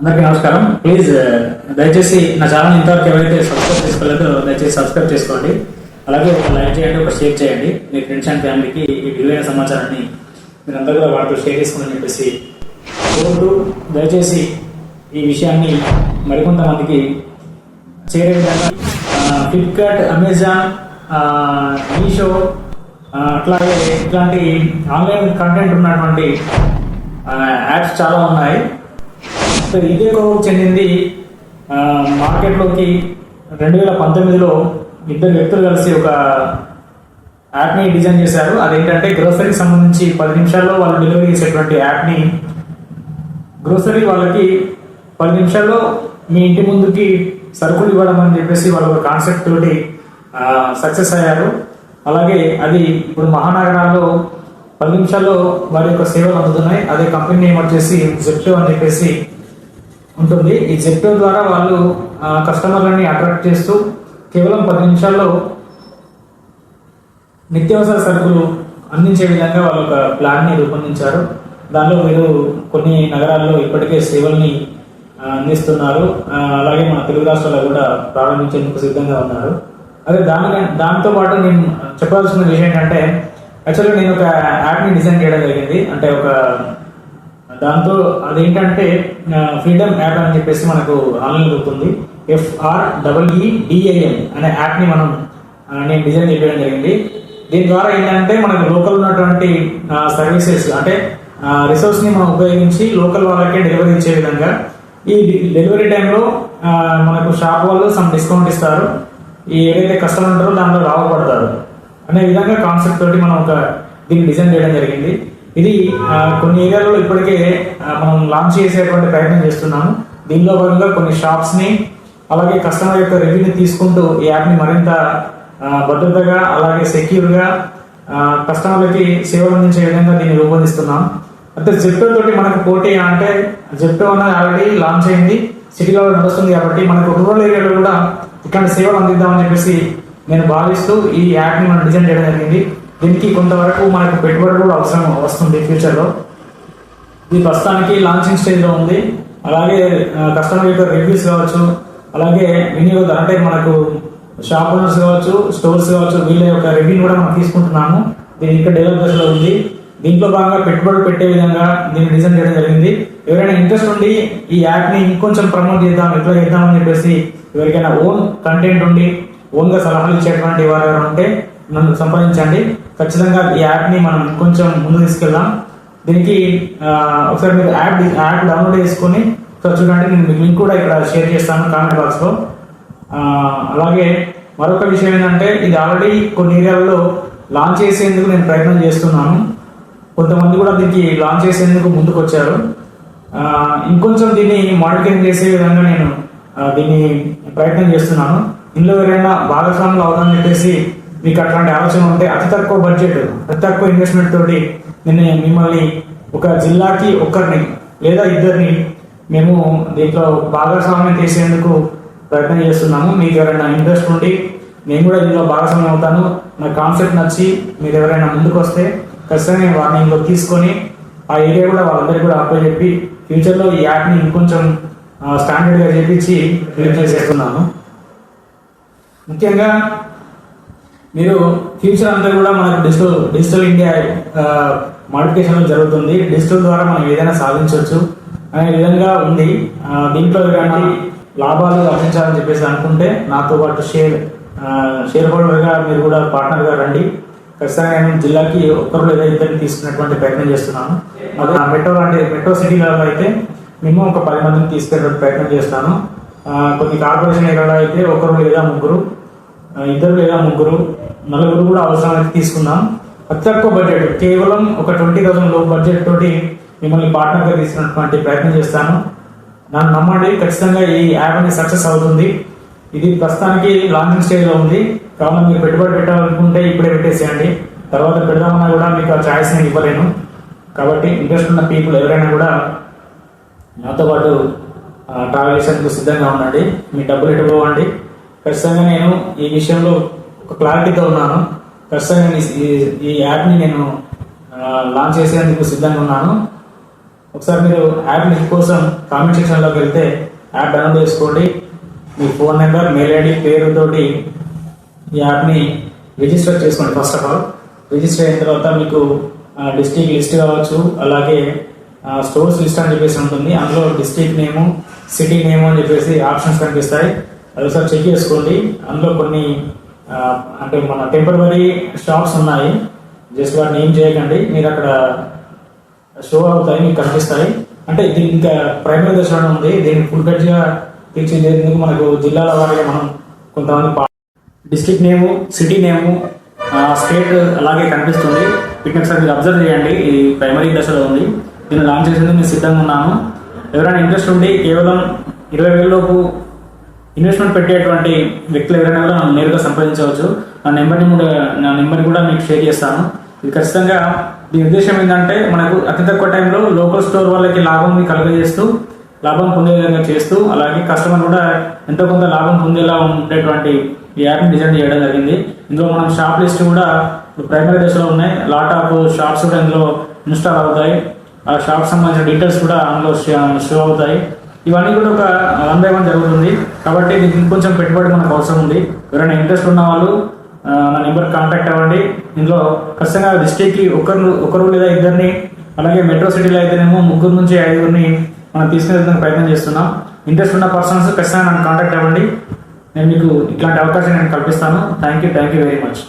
అందరికీ నమస్కారం. ప్లీజ్ దయచేసి నా ఛానల్ ఇంతవరకు ఎవరైతే సబ్స్క్రైబ్ చేసుకోలేదో దయచేసి సబ్స్క్రైబ్ చేసుకోండి. అలాగే ఒక లైక్ చేయండి, ఒక షేర్ చేయండి. మీ ఫ్రెండ్స్ అండ్ ఫ్యామిలీకి ఈ విలువైన సమాచారాన్ని మీరందరూ కూడా వాటితో షేర్ చేసుకోమని చెప్పేసి కోరుతూ, దయచేసి ఈ విషయాన్ని మరికొంతమందికి చేరే విధంగా ఫ్లిప్కార్ట్, అమెజాన్, మీషో అట్లాగే ఇట్లాంటి ఆన్లైన్ కంటెంట్ ఉన్నటువంటి యాప్స్ చాలా ఉన్నాయి. ఇదే కోవకు చెందింది మార్కెట్లోకి 2019లో ఇద్దరు వ్యక్తులు కలిసి ఒక యాప్ని డిజైన్ చేశారు. అదేంటంటే గ్రోసరీకి సంబంధించి 10 నిమిషాల్లో వాళ్ళు డెలివరీ చేసేటువంటి యాప్ని, గ్రోసరీ వాళ్ళకి 10 నిమిషాల్లో మీ ఇంటి ముందుకి సరుకులు ఇవ్వడం అని చెప్పేసి వాళ్ళు ఒక కాన్సెప్ట్ తోటి సక్సెస్ అయ్యారు. అలాగే అది ఇప్పుడు మహానగరాల్లో 10 నిమిషాల్లో వారి యొక్క సేవలు అందుతున్నాయి. అదే కంపెనీ నేమ్ వచ్చేసి జెప్టో అని చెప్పేసి ఉంటుంది. ఈ జెప్టో ద్వారా వాళ్ళు కస్టమర్లని అట్రాక్ట్ చేస్తూ కేవలం 10 నిమిషాల్లో నిత్యావసర సరుకులు అందించే విధంగా వాళ్ళు ఒక ప్లాన్ని రూపొందించారు. దానిలో వీరు కొన్ని నగరాల్లో ఇప్పటికే సేవల్ని అందిస్తున్నారు. అలాగే మన తెలుగు రాష్ట్రాల్లో కూడా ప్రారంభించేందుకు సిద్ధంగా ఉన్నారు. అదే దాంతో పాటు నేను చెప్పాల్సిన విషయం ఏంటంటే, యాక్చువల్గా నేను ఒక యాప్ని డిజైన్ చేయడం జరిగింది. అంటే ఒక దాంతో అదేంటంటే ఫ్రీడమ్ యాప్ అని చెప్పేసి మనకు ఆన్లైన్ దొరుకుతుంది. FREEDIM అనే యాప్ని నేను డిజైన్ చేయడం జరిగింది. దీని ద్వారా ఏంటంటే మనకు లోకల్ ఉన్నటువంటి సర్వీసెస్ అంటే రిసోర్స్ని మనం ఉపయోగించి లోకల్ వాళ్ళకే డెలివరీ ఇచ్చే విధంగా, ఈ డెలివరీ టైంలో మనకు షాప్ వాళ్ళు సమ్ డిస్కౌంట్ ఇస్తారు. ఈ ఏదైతే కస్టమర్ ఉంటారో దాంట్లో లాభపడతారు అనే విధంగా కాన్సెప్ట్ తోటి మనం దీన్ని డిజైన్ చేయడం జరిగింది. ఇది కొన్ని ఏరియాలలో ఇప్పటికే మనం లాంచ్ చేసేటువంటి ప్రయత్నం చేస్తున్నాము. దీనిలో భాగంగా కొన్ని షాప్స్ని అలాగే కస్టమర్ యొక్క రివ్యూని తీసుకుంటూ ఈ యాప్ని మరింత భద్రతగా అలాగే సెక్యూర్గా కస్టమర్లకి సేవలు అందించే విధంగా దీన్ని రూపొందిస్తున్నాం. అయితే జెప్టో తోటి మనకు పోటీ అంటే, జెప్టో అనేది ఆల్రెడీ లాంచ్ అయింది, సిటీలో నడుస్తుంది కాబట్టి మనకు రూరల్ ఏరియాలో కూడా ఇట్లాంటి సేవలు అందిద్దామని చెప్పేసి నేను భావిస్తూ ఈ యాప్ని మనం డిజైన్ చేయడం జరిగింది. దీనికి కొంతవరకు మనకు పెట్టుబడి కూడా అవసరం వస్తుంది ఫ్యూచర్లో. ఇది ప్రస్తుతానికి లాంచింగ్ స్టేజ్లో ఉంది. అలాగే కస్టమర్ యొక్క రివ్యూస్ కావచ్చు, అలాగే వినియోగదారు అంటే మనకు షాప్ ఓనర్స్ కావచ్చు, స్టోర్స్ కావచ్చు, వీళ్ళ యొక్క రివ్యూని కూడా మనం తీసుకుంటున్నాము. దీని ఇంకా డెవలప్ దశలో ఉంది. దీంట్లో భాగంగా పెట్టుబడి పెట్టే విధంగా దీన్ని డిజైన్ చేయడం జరిగింది. ఎవరైనా ఇంట్రెస్ట్ ఉండి ఈ యాప్ని ఇంకొంచెం ప్రమోట్ చేద్దాం, ఎట్లా చేద్దామని చెప్పేసి ఎవరికైనా ఓన్ కంటెంట్ ఉండి ఓన్గా సలహాలు ఇచ్చేటువంటి వారు ఎవరైనా ఉంటే నన్ను సంప్రదించండి. ఖచ్చితంగా ఈ యాప్ని మనం కొంచెం ముందు తీసుకెళ్దాం. దీనికి ఒకసారి మీరు యాప్ డౌన్లోడ్ చేసుకొని ఒకసారి చూడండి. నేను మీకు లింక్ కూడా ఇక్కడ షేర్ చేస్తాను కామెంట్ బాక్స్లో. అలాగే మరొక విషయం ఏంటంటే, ఇది ఆల్రెడీ కొన్ని ఏరియాలలో లాంచ్ చేసేందుకు నేను ప్రయత్నం చేస్తున్నాను. కొంతమంది కూడా దీనికి లాంచ్ చేసేందుకు ముందుకు వచ్చారు. ఇంకొంచెం దీన్ని మాడిఫికేషన్ చేసే విధంగా నేను దీన్ని ప్రయత్నం చేస్తున్నాను. ఇందులో ఎవరైనా భాగస్వాములు అవుతామని చెప్పేసి మీకు అట్లాంటి ఆలోచన ఉంటే అతి తక్కువ బడ్జెట్, అతి తక్కువ ఇన్వెస్ట్మెంట్ తోటి నేను మిమ్మల్ని ఒక జిల్లాకి ఒకరిని లేదా ఇద్దరిని మేము దీంట్లో భాగస్వామ్యం చేసేందుకు ప్రయత్నం చేస్తున్నాము. మీకు ఎవరైనా ఇంట్రెస్ట్ ఉండి నేను కూడా ఇందులో భాగస్వామ్యం అవుతాను, నా కాన్సెప్ట్ నచ్చి మీరు ఎవరైనా ముందుకు వస్తే ఖచ్చితంగా నేను వారిని ఇందులో తీసుకొని ఆ ఏరియా కూడా వాళ్ళందరికీ కూడా అప్లై చెప్పి ఫ్యూచర్లో ఈ యాప్ని ఇంకొంచెం స్టాండర్డ్గా చేపించి రిలీజ్ చేసేస్తున్నాను. ముఖ్యంగా మీరు ఫ్యూచర్ అంతా కూడా మనకు డిజిటల్ ఇండియా మోడిఫికేషన్ జరుగుతుంది. డిజిటల్ ద్వారా మనం ఏదైనా సాధించవచ్చు అనే విధంగా ఉంది. దీంట్లో ఎలాంటి లాభాలు ఆశించాలని చెప్పేసి అనుకుంటే నాతో పాటు షేర్ హోల్డర్గా మీరు కూడా పార్ట్నర్గా రండి. ఖచ్చితంగా నేను జిల్లాకి ఒక్కరు లేదా ఇద్దరిని తీసుకునేటువంటి ప్రయత్నం చేస్తున్నాను. అదే మెట్రో సిటీలలో అయితే మేము ఒక 10 మందిని తీసుకెళ్ళే ప్రయత్నం చేస్తాను. కొన్ని కార్పొరేషన్ ఏరియాలో అయితే ఒకరు లేదా ముగ్గురు, ఇద్దరు లేదా ముగ్గురు, నలుగురు కూడా అవసరమైతే తీసుకుందాం. అతి తక్కువ బడ్జెట్, కేవలం ఒక 20,000 లో బడ్జెట్ తోటి మిమ్మల్ని పార్ట్నర్గా తీసుకున్నటువంటి ప్రయత్నం చేస్తాను. నన్ను నమ్మండి, ఖచ్చితంగా ఈ యాప్ అనేది సక్సెస్ అవుతుంది. ఇది ప్రస్తుతానికి లాంచింగ్ స్టేజ్లో ఉంది. కావున మీరు పెట్టుబడి పెట్టాలనుకుంటే ఇప్పుడే పెట్టేసేయండి. తర్వాత పెడదామన్నా కూడా మీకు ఆ ఛాయిస్ నేను ఇవ్వలేను. కాబట్టి ఇంట్రెస్ట్ ఉన్న పీపుల్ ఎవరైనా కూడా నాతో పాటు ట్రావెల్ చేసేందుకు సిద్ధంగా ఉండండి. మీ డబ్బులు ఎట్టుకోవండి. ఖచ్చితంగా నేను ఈ విషయంలో ఒక క్లారిటీతో ఉన్నాను. ఖచ్చితంగా ఈ యాప్ని నేను లాంచ్ చేసేందుకు సిద్ధంగా ఉన్నాను. ఒకసారి మీరు యాప్ లింక్ కోసం కామెంట్ సెక్షన్లోకి వెళ్తే యాప్ డౌన్లోడ్ చేసుకోండి. మీ ఫోన్ నెంబర్, మెయిల్ ఐడి, పేరుతోటి ఈ యాప్ని రిజిస్టర్ చేసుకోండి. ఫస్ట్ ఆఫ్ ఆల్ రిజిస్టర్ అయిన తర్వాత మీకు డిస్ట్రిక్ట్ లిస్ట్ కావచ్చు, అలాగే స్టోర్స్ లిస్ట్ అని చెప్పేసి ఉంటుంది. అందులో డిస్ట్రిక్ట్ నేము, సిటీ నేము అని చెప్పేసి ఆప్షన్స్ కనిపిస్తాయి. అది ఒకసారి చెక్ చేసుకోండి. అందులో కొన్ని అంటే మన టెంపరరీ షాప్స్ ఉన్నాయి. జస్ట్ వాటిని ఏం చేయకండి, మీరు అక్కడ షో అవుతాయి, మీకు కనిపిస్తాయి. అంటే ఇది ఇంకా ప్రైమరీ దశలోనే ఉంది. దీన్ని ఫుల్ ఫ్లెడ్జ్గా తీర్చిదిద్దేందుకు మనకు జిల్లాల వారిగా మనం కొంతమంది డిస్ట్రిక్ట్ నేము, సిటీ నేము, స్టేట్ అలాగే కనిపిస్తుంది. వీటిని ఒకసారి మీరు అబ్జర్వ్ చేయండి. ఇది ప్రైమరీ దశలో ఉంది. దీన్ని లాంచ్ చేసేందుకు నేను సిద్ధంగా ఉన్నాను. ఎవరైనా ఇంట్రెస్ట్ ఉండి కేవలం 20,000 లోపు ఇన్వెస్ట్మెంట్ పెట్టేటువంటి వ్యక్తులు ఎవరైనా కూడా నన్ను నేరుగా సంప్రదించవచ్చు. నా నెంబర్ని కూడా మీకు షేర్ చేస్తాను. ఇది ఖచ్చితంగా దీని ఉద్దేశం ఏంటంటే మనకు అతి తక్కువ టైంలో లోకల్ స్టోర్ వాళ్ళకి లాభం కలుగజేస్తూ, లాభం పొందే విధంగా చేస్తూ, అలాగే కస్టమర్ కూడా ఎంతో కొంత లాభం పొందేలా ఉండేటువంటి ఈ యాప్ని డిజైన్ చేయడం జరిగింది. ఇందులో మనం షాప్ లిస్ట్ కూడా ప్రైమరీ దశలో ఉన్నాయి. లాట్ ఆఫ్ షాప్స్ కూడా ఇందులో ఇన్స్టాల్ అవుతాయి. ఆ షాప్ సంబంధించిన డీటెయిల్స్ కూడా అందులో షో అవుతాయి. ఇవన్నీ కూడా ఒక 1 by 1 జరుగుతుంది. కాబట్టి దీనికి ఇంకొంచెం పెట్టుబడి మనకు అవసరం ఉంది. ఎవరైనా ఇంట్రెస్ట్ ఉన్న వాళ్ళు నా నెంబర్ కాంటాక్ట్ అవ్వండి. ఇందులో ఖచ్చితంగా డిస్ట్రిక్ట్కి ఒకరు లేదా ఇద్దరిని, అలాగే మెట్రో సిటీలో అయితేనేమో 3 నుంచి 5 మనం తీసుకెళ్ళడానికి ప్రయత్నం చేస్తున్నాం. ఇంట్రెస్ట్ ఉన్న పర్సన్స్ ఖచ్చితంగా నన్ను కాంటాక్ట్ అవ్వండి. నేను మీకు ఇట్లాంటి అవకాశం నేను కల్పిస్తాను. Thank you very much.